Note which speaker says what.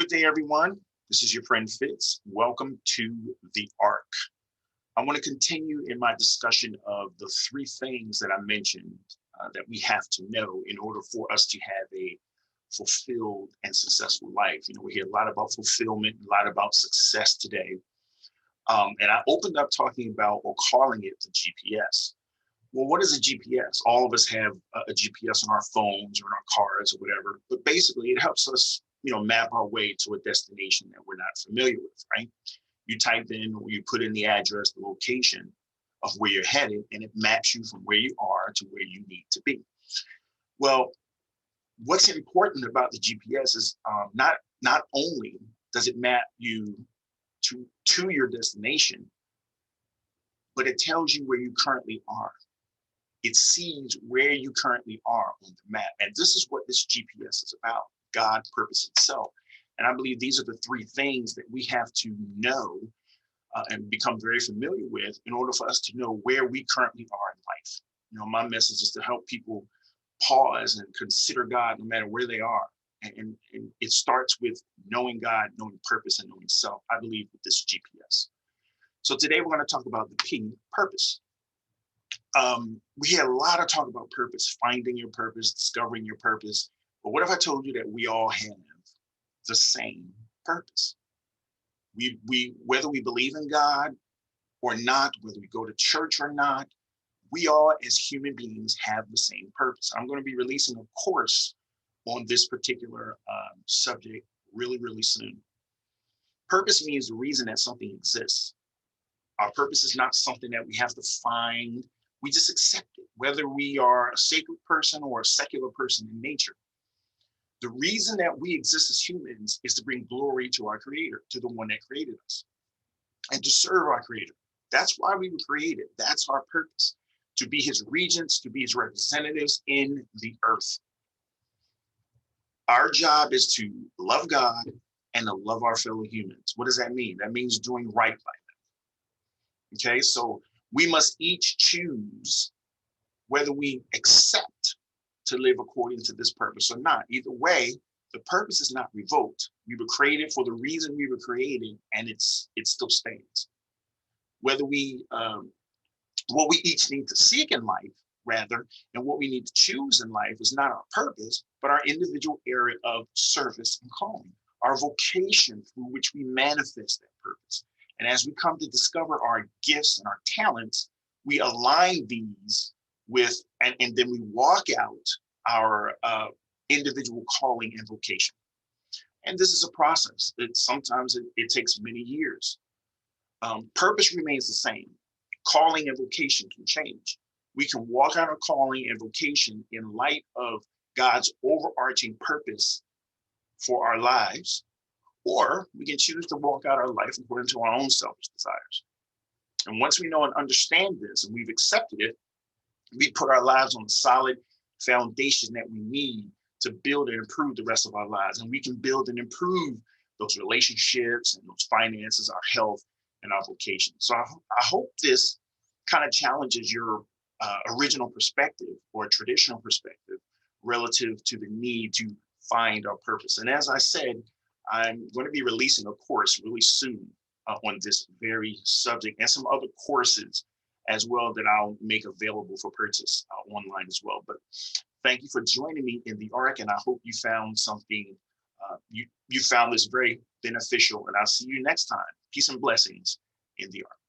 Speaker 1: Good day, everyone. This is your friend Fitz. Welcome to the Ark. I want to continue in my discussion of the three things that I mentioned that we have to know in order for us to have a fulfilled and successful life. We hear a lot about fulfillment, a lot about success today. And I opened up talking about or calling it the GPS. Well, what is a GPS? All of us have a GPS on our phones or in our cars or whatever, but basically it helps us, map our way to a destination that we're not familiar with, right? You type in or you put in the address, the location of where you're headed, and it maps you from where you are to where you need to be. Well, what's important about the GPS is not only does it map you to your destination, but it tells you where you currently are. It sees where you currently are on the map. And this is what this GPS is about, God, purpose, itself. And I believe these are the three things that we have to know and become very familiar with in order for us to know where we currently are in life. My message is to help people pause and consider God no matter where they are. And it starts with knowing God, knowing purpose, and knowing self, I believe, with this GPS. So today we're going to talk about the P, purpose. We hear a lot of talk about purpose, finding your purpose, discovering your purpose. But what if I told you that we all have the same purpose? We whether we believe in God or not, whether we go to church or not, we all as human beings have the same purpose. I'm going to be releasing a course on this particular subject really, really soon. Purpose means the reason that something exists. Our purpose is not something that we have to find. We just accept it, whether we are a sacred person or a secular person in nature. The reason that we exist as humans is to bring glory to our Creator, to the one that created us, and to serve our Creator. That's why we were created. That's our purpose, to be His regents, to be His representatives in the earth. Our job is to love God and to love our fellow humans. What does that mean? That means doing right by them. Okay, so we must each choose whether we accept to live according to this purpose or not. Either way, the purpose is not revoked. We were created for the reason we were created, and it still stands. Whether what we each need to seek in life, rather, and what we need to choose in life is not our purpose, but our individual area of service and calling, our vocation through which we manifest that purpose. And as we come to discover our gifts and our talents, we align these with, and then we walk out our individual calling and vocation. And this is a process. Sometimes it takes many years. Purpose remains the same. Calling and vocation can change. We can walk out our calling and vocation in light of God's overarching purpose for our lives, or we can choose to walk out our life according to our own selfish desires. And once we know and understand this and we've accepted it, we put our lives on a solid foundation that we need to build and improve the rest of our lives. And we can build and improve those relationships and those finances, our health, and our vocation. So I hope this kind of challenges your original perspective or traditional perspective relative to the need to find our purpose. And as I said, I'm going to be releasing a course really soon on this very subject and some other courses as well that I'll make available for purchase online as well. But thank you for joining me in the Ark, and I hope you found something, you found this very beneficial, and I'll see you next time. Peace and blessings in the Ark.